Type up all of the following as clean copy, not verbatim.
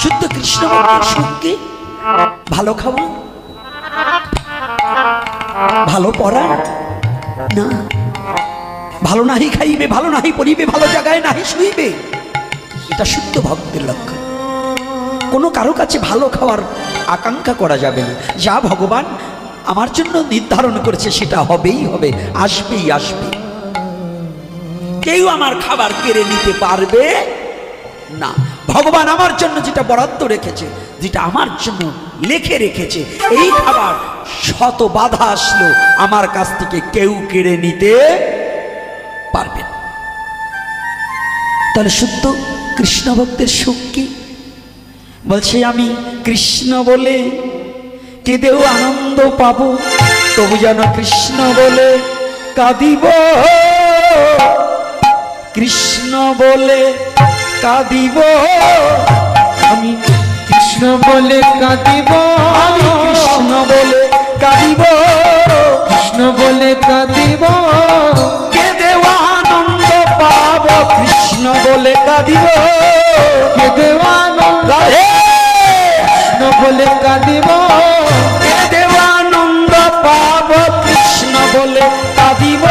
শুদ্ধ কৃষ্ণ ভক্তের সুখ কি? ভালো খাওয়া, ভালো পড়া না, ভালো নাহি খাইবে, ভালো নাহি পড়িবে, ভালো জায়গায় নাহি শুইবে, এটা শুদ্ধ ভক্তের লক্ষণ। কোনো কারো কাছে ভালো খাওয়ার আকাঙ্ক্ষা করা যাবে না। যা ভগবান আমার জন্য নির্ধারণ করেছে সেটা হবেই হবে, আসবেই আসবে। কেউ আমার খাবার কেড়ে নিতে পারবে না। ভগবান আমার জন্য যেটা বরাদ্দ রেখেছে, যেটা আমার জন্য লিখে রেখেছে, এই খাবার শত বাধা আসলো আমার কাছ থেকে কেউ কেড়ে নিতে পারবে না। তাহলে শুদ্ধ কৃষ্ণ ভক্তের সুখ কি? বলছে আমি কৃষ্ণ বলে কেঁদেও আনন্দ পাবো, তবু যেন কৃষ্ণ বলে কাঁদিব, কৃষ্ণ বলে কাঁদিব, আমি কৃষ্ণ বলে কাঁদিব, আমি কৃষ্ণ বলে কাঁদিব, কৃষ্ণ বলে কাঁদিব, কেঁদেও আনন্দ পাব, কৃষ্ণ বলে কাঁদিব, কেঁদেও আনন্দ, কৃষ্ণ বলে কাঁদিব, কেঁদেও আনন্দ পাব, কৃষ্ণ বলে কাঁদিব,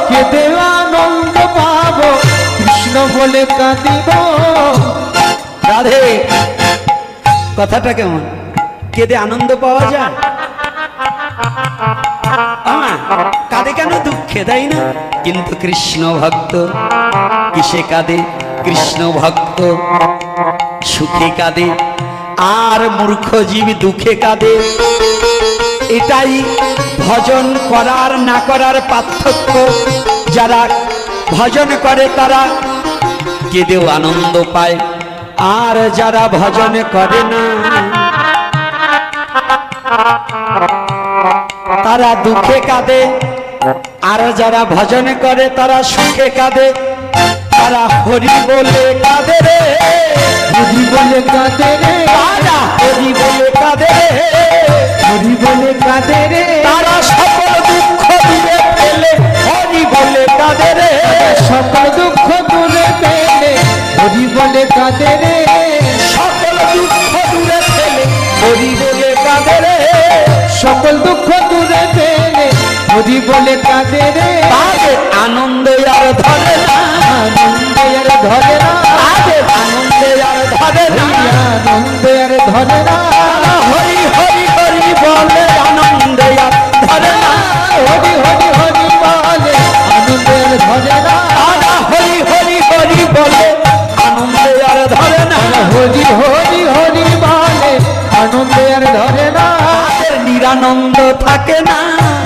কেঁদেও আনন্দ পাব, কৃষ্ণ বলে কাঁদিব। রাধে, কথাটা কেমন? কেঁদে আনন্দ পাওয়া যায়? কাঁদে কেন? দুঃখে, তাই না? কিন্তু কৃষ্ণ ভক্ত কিসে কাঁদে? কৃষ্ণ ভক্ত সুখে কাঁদে, আর মূর্খ জীব দুঃখে কাঁদে। এটাই ভজন করার না করার পার্থক্য। যারা ভজন করে তারা কেঁদেও আনন্দ পায়, আর যারা ভজন করে না তারা দুঃখে কাঁদে, আর যারা ভজন করে তারা সুখে কাঁদে। তারা হরি বলে কাঁদে রে, হরি বলে কাঁদে রে, তারা হরি বলে কাঁদে রে, হরি বলে কাঁদে রে, তারা সকল দুঃখ দূরে ফেলে হরি বলে কাঁদে রে, সকল দুঃখ দূরে পেলে হরি বলে কাঁদে রে, সকল দুঃখ দূরে ফেলে হরি বলে কাঁদে রে, সকল দুঃখ দূরে পেলে হরি বলে কাঁদে রে। তাদের আনন্দে আর ধরে না, আনন্দে আর ধরে না, তাদের আনন্দে আর ধরে না, আনন্দে আর ধরে না, তারা হরি হরি হরি বলে আনন্দে আর ধরে না, হরি হরি হরি বলে আনন্দে আর ধরে না, তারা হরি হরি হরি বলে আনন্দে আর ধরে না, হরি হরি হরি বলে আনন্দে আর ধরে না। তাদের নিরানন্দ থাকে না,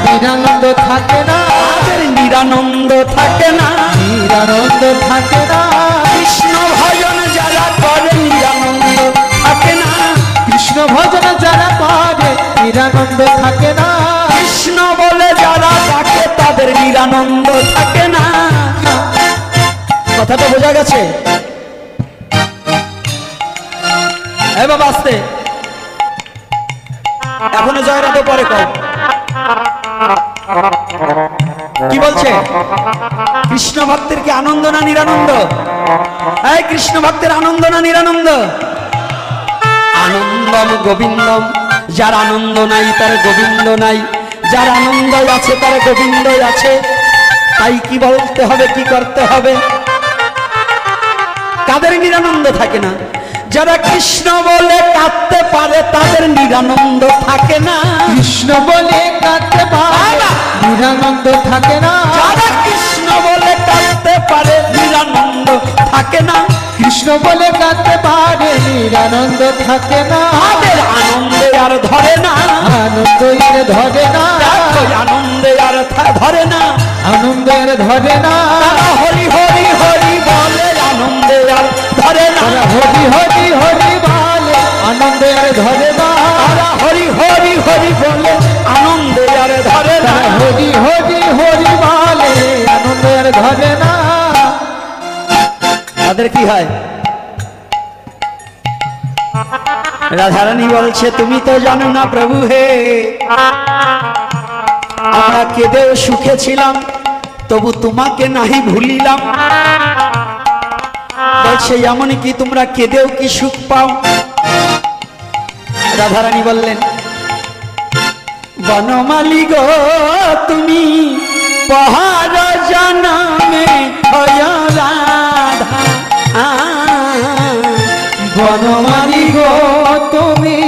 নিরানন্দ থাকে না, তাদের নিরানন্দ থাকে না, নিরানন্দ থাকে না, কৃষ্ণ ভজন যারা করে নিরানন্দ থাকে না, কৃষ্ণ ভজন যারা করে নিরানন্দ থাকে না, কৃষ্ণ বলে যারা ডাকে তাদের নিরানন্দ থাকে না। কথাটা বোঝা গেছে? এই বাবা আসতে, এখনো জয়রাধে পরে কও। কি বলছে? কৃষ্ণ ভক্তের কি আনন্দ না নিরানন্দ? এই কৃষ্ণ ভক্তের আনন্দ না নিরানন্দ? আনন্দম গোবিন্দম, যার আনন্দ নাই তার গোবিন্দ নাই, যার আনন্দ আছে তার গোবিন্দ আছে। তাই কি বলতে হবে, কি করতে হবে? কাদের নিরানন্দ থাকে না? যারা কৃষ্ণ বলে কাঁদতে পারে তাদের নিরানন্দ থাকে না, কৃষ্ণ বলে কাঁদতে পারে নিরানন্দ থাকে না, যারা কৃষ্ণ বলে কাঁদতে পারে নিরানন্দ থাকে না, কৃষ্ণ বলে কাঁদতে পারে নিরানন্দ থাকে না, তাদের আনন্দে আর ধরে না, আনন্দ আর ধরে না, আনন্দে আর ধরে না, আনন্দ আর ধরে না, তারা হরি হরি হরি বলে আনন্দে আর ধরে না, হরি হরি হরি বলে আনন্দ আর ধরে না, তারা হরি হরি হরি বলে আনন্দে আর ধরে না, হরি হরি হরি বলে আনন্দ আর ধরে না। তাদের কি হয়? রাধারানী বলছে তুমি তো জানো না প্রভু হে, আমরা কেঁদেও সুখে ছিলাম তবু তোমাকে নাহি ভুলিলাম। বলছে এমন কি তোমরা কেঁদেও কি সুখ পাও? রাধারানী বললেন বনমালী গো তুমি পহার জনমে হয় রাধা। বনমালী গো তুমি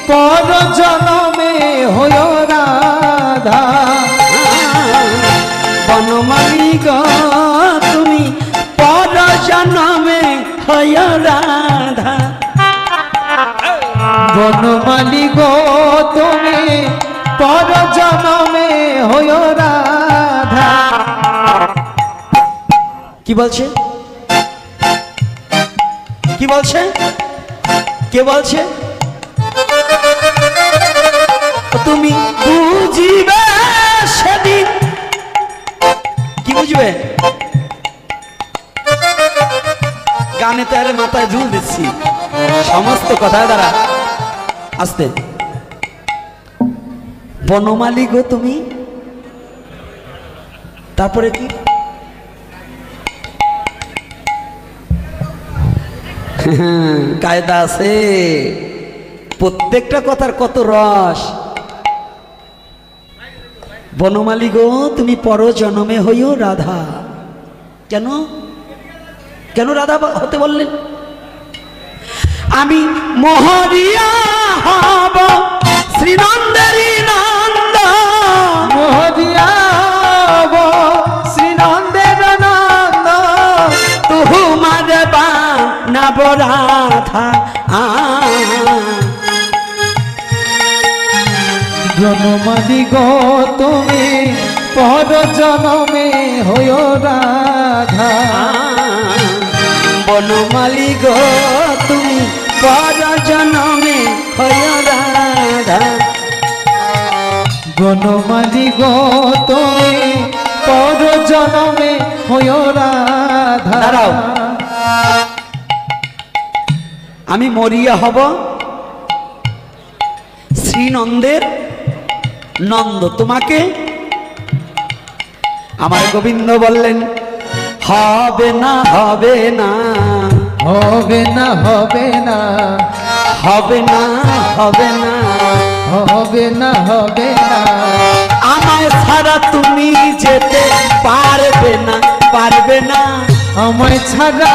পর জনমে হয় রাধা। বনমালী গো তুমি পর জনমে হয় রাধা। বনমালী গো তুমি পর জনমে হয় রাধা। কি বলছে? কি বলছে? কে বলছে? তুমি বুঝিবে সেদিন। কি বুঝবে? গানে তো আর মাথায় ঝুল দিচ্ছি সমস্ত কথা দ্বারা আসতে। বনমালী গো তুমি, তারপরে কি? কায়দা আছে, প্রত্যেকটা কথার কত রস। বনমালী গো তুমি পর জনমে হইও রাধা। কেন? কেন রাধা হতে বললেন? আমি মোহরিয়া হব শ্রীনন্দেরই নন্দ। মোহরিয়া হব শ্রীনন্দের নন্দ। তোমার বানাব রাধা। বনমালী গো তুমি পর জনমে হয় রাধা। বনমালী গো তুমি পর জনমে হয় রাধা। বনমালী গো তুমি পর জনমে হয় রাধা। দাঁড়াও, আমি মরিয়া হব শ্রীনন্দের নন্দ। তোমাকে আমার গোবিন্দ বললেন হবে না, হবে না, হবে না, হবে না, হবে না, হবে না, হবে না, হবে না। আমায় ছাড়া তুমি যেতে পারবে না, পারবে না। আমায় ছাড়া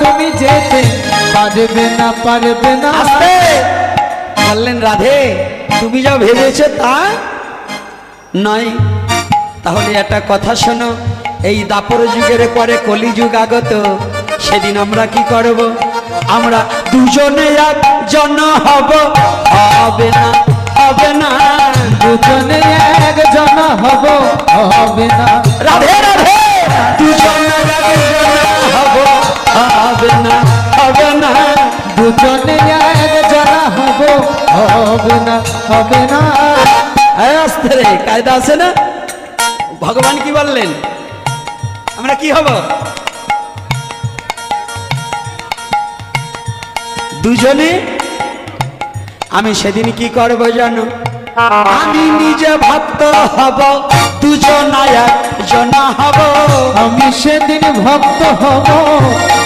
তুমি যেতে পারবে না, পারবে না। আস্তে বললেন রাধে তুমি যা ভেবেছো তা নয়। তাহলে একটা কথা শোনো, এই দাপর যুগের পরে কলিযুগ আগত, সেদিন আমরা কি করব? আমরা দুজনে একজন হব। হবে না, হবে না, দুজনে একজন হব। হবে না, রাধে রাধে, দুজনে একজন হব। হবে না, হবে না, দুজনে একজন হব। হবে না, হবে না। আস্তে রে, কায়দা আছে না? ভগবান কি বললেন? আমরা কি হব? দুজনে। আমি সেদিন কি করব জানো? আমি নিজে ভক্ত হব, দুজনা একজন হব। আমি সেদিন ভক্ত হব,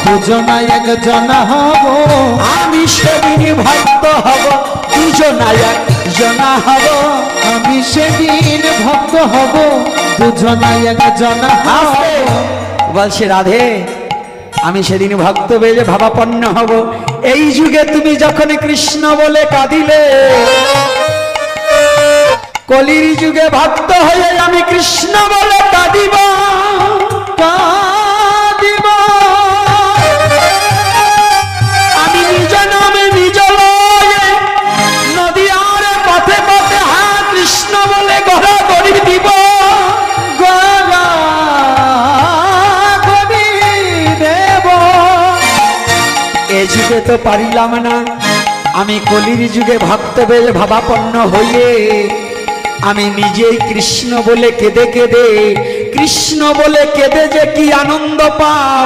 দুজনা একজন হব। আমি সেদিন ভক্ত হব, দুজনা একজন হব। আমি সেদিন ভক্ত হব, দুজনা একজন হব। বলছে রাধে আমি সেদিন ভক্ত বেজে ভাবাপন্ন হব। এই যুগে তুমি যখন কৃষ্ণ বলে কাঁদিলে, কলির যুগে ভক্ত হয়ে আমি কৃষ্ণ বলে কাঁদিব, কাঁদিব। আমি নিজ নামে নিজ লয়ে নদী আর পথে পথে হা কৃষ্ণ বলে গড়া গড়ি দিব। এ যুগে তো পারিলাম না, আমি কলির যুগে ভক্ত বেশ ভাবাপন্ন হইয়ে আমি নিজেই কৃষ্ণ বলে কেঁদে কেঁদে, কৃষ্ণ বলে কেঁদে যে কি আনন্দ পাও,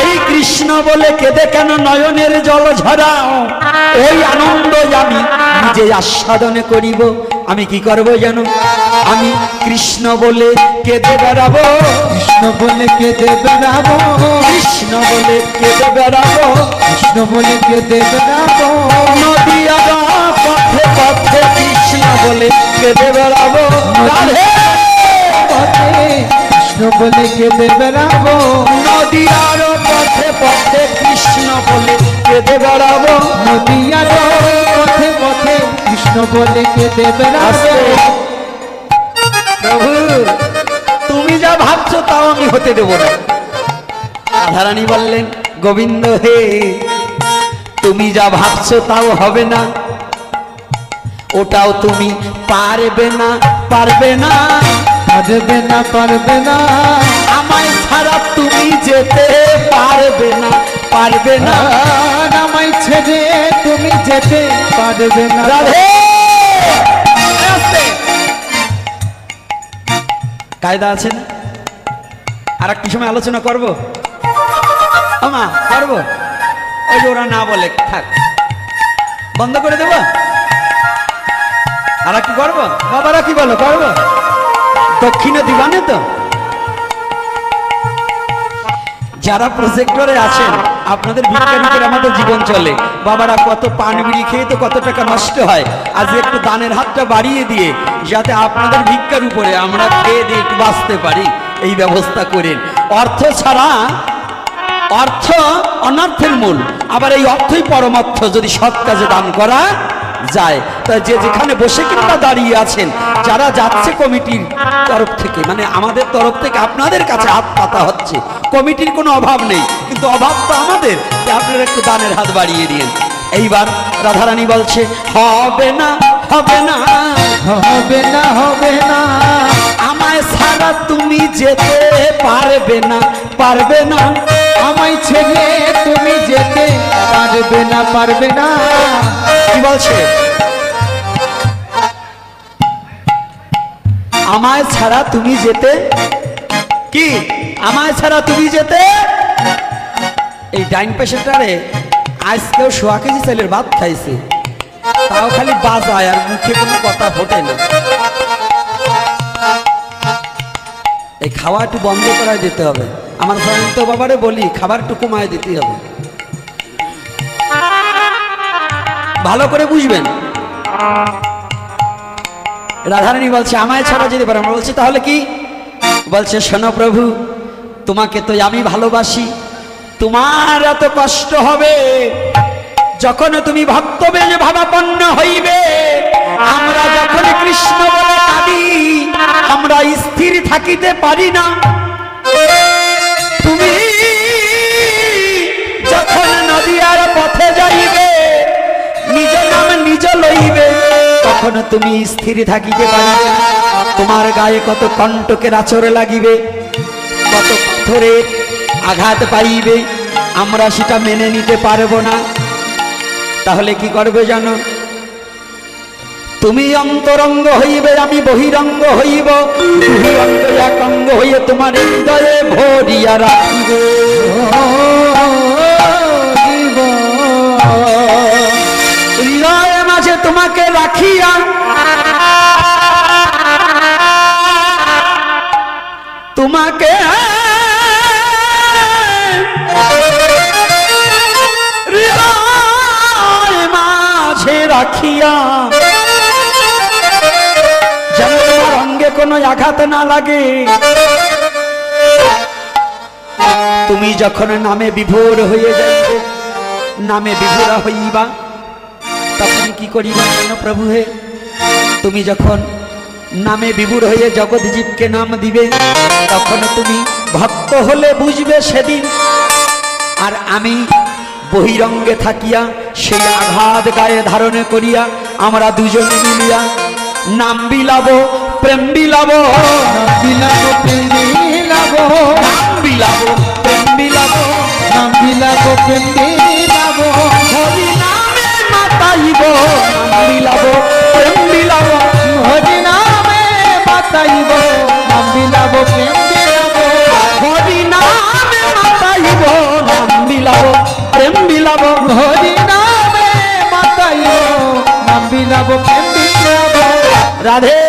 এই কৃষ্ণ বলে কেঁদে কেন নয়নের জল ঝরাও, ওই আনন্দ আমি নিজে আস্বাদনে করিব। আমি কি করব জানো? আমি কৃষ্ণ বলে কেঁদে বেড়াবো, কৃষ্ণ বলে কেঁদে বেড়াবো, কৃষ্ণ বলে কেঁদে বেড়াবো, কৃষ্ণ বলে কেঁদে বেড়াবো, নদিয়ার পথে পথে কৃষ্ণ বলে কেঁদে বেড়াবো, রাধে পথে কৃষ্ণ বলে কেঁদে বেড়াবো, নদিয়ার পথে পথে কৃষ্ণ বলে কেঁদে বেড়াবো, নদিয়ার পথে পথে কৃষ্ণ বলে কেঁদে বেড়াবো। প্রভু তুমি যা ভাবছো তাও আমি হতে দেব না। রাধারানী বললেন গোবিন্দ হে, তুমি যা ভাবছো তাও হবে না, ওটাও তুমি পারবে না, পারবে না, পারবে না, পারবে না, আমায় ছাড়া তুমি যেতে পারবে না, পারবে না। আমায় ছেড়ে তুমি যেতে পারবে না। রাধে কায়দা আছে না? আর একটু সময় আলোচনা করবো, আমা করবো, ওই যে ওরা না বলে থাক, বন্ধ করে দেবো। আর একটু করবো, বাবারা কি বলো করবো? দক্ষিণে দিবানে তো? যারা প্রজেক্টরে আছেন আপনাদের ভিক্ষার উপরে আমাদের জীবন চলে, বাবারা কত পান বিড়ি খেয়ে তো কত টাকা নষ্ট হয়, আজ একটু দানের হাতটা বাড়িয়ে দিয়ে যাতে আপনাদের ভিক্ষার উপরে আমরা খেয়ে দিয়ে একটু বাঁচতে পারি এই ব্যবস্থা করেন। অর্থ ছাড়া, অর্থ অনর্থের মূল, আবার এই অর্থই পরমার্থ যদি সৎ কাজে দান করা যায়। তা যে যেখানে বসে কিংবা দাঁড়িয়ে আছেন, যারা যাচ্ছে কমিটির তরফ থেকে, মানে আমাদের তরফ থেকে আপনাদের কাছে হাত পাতা হচ্ছে, কমিটির কোনো অভাব নেই, কিন্তু অভাব তো আমাদের, যে আপনারা একটু দানের হাত বাড়িয়ে দিন। এইবার রাধারানী বলছে হবে না, হবে না, হবে না, হবে না, আমায় ছাড়া তুমি যেতে পারবে না, পারবে না, আমায় ছেড়ে তুমি যেতে পারবে না, পারবে না। কি বলছে? আমায় ছাড়া তুমি যেতে, কি আমায় ছাড়া তুমি যেতে? এই ডাইন পেশেন্টারে আজকেও 100 কেজি চালের ভাত খাইছে, তাও খালি বাজায় আর মুখে কোনো কথা ফোটে না। এই খাওয়া একটু বন্ধ করায় দিতে হবে। আমার জয়ন্ত বাবারে বলি খাবার একটু কমায় দিতে হবে, ভালো করে বুঝবেন। রাধারানী বলছে আমায় ছাড়া যেতে পারে, আমরা বলছি তাহলে কি? বলছে শোনো প্রভু, তোমাকে তো আমি ভালোবাসি, তোমার এত কষ্ট হবে যখন তুমি ভক্তবেজে ভাবাপন্ন হইবে। আমরা যখন কৃষ্ণ বলে কাঁদি, আমরা স্থির থাকিতে পারি না। তুমি যখন নদিয়ার পথে যাইবে, নিজ নাম নিজ লইবে, তখন তুমি স্থির থাকিতে পারিবে না। তোমার গায়ে কত কণ্টকের আচরে লাগিবে, কত পাথরের আঘাত পাইবে, আমরা সেটা মেনে নিতে পারবো না। তাহলে কি করবে জানো? তুমি অন্তরঙ্গ হইবে, আমি বহিরঙ্গ হইব, দুই অঙ্গ এক অঙ্গ হইয়ে তোমার হৃদয়ে ভরিয়া রাখিব। হৃদয়ের মাঝে তোমাকে রাখিয়া তোমাকে হৃদয় মাঝে রাখিয়া, যেন তোমার অঙ্গে কোনো আঘাত না লাগে। তুমি যখন নামে বিভোর হয়ে যাইবে, নামে বিভোরা হইবা, তখন কি করিবা জানো প্রভু হে? তুমি যখন নামে বিভোর হয়ে জগৎ জীবকে নাম দিবে, তখন তুমি ভক্ত হলে বুঝবে সেদিন। আর আমি বহিরঙ্গে থাকিয়া সেই আঘাত গায়ে ধারণে করিয়া আমরা দুজনে মিলিয়া নাম বিলাব, প্রেম বিলাব, নাম বিলাবো, প্রেম বিলাবো, নাম বিলাব, প্রেম বিলাব, নাম বিলাবো, প্রেম বিলাবো, হরি নামে মাতাইব, নাম বিলাব, প্রেম বিলাব, হরি নামে বাতাইব, নাম বিলাবো, প্রেম বিলাবো, হরি নামে মাতাইব, নাম বিলাব, প্রেম বিলাব। হরি নামে বাতাইব, নাম বিলাবো, প্রেম বিলাবো। রাধে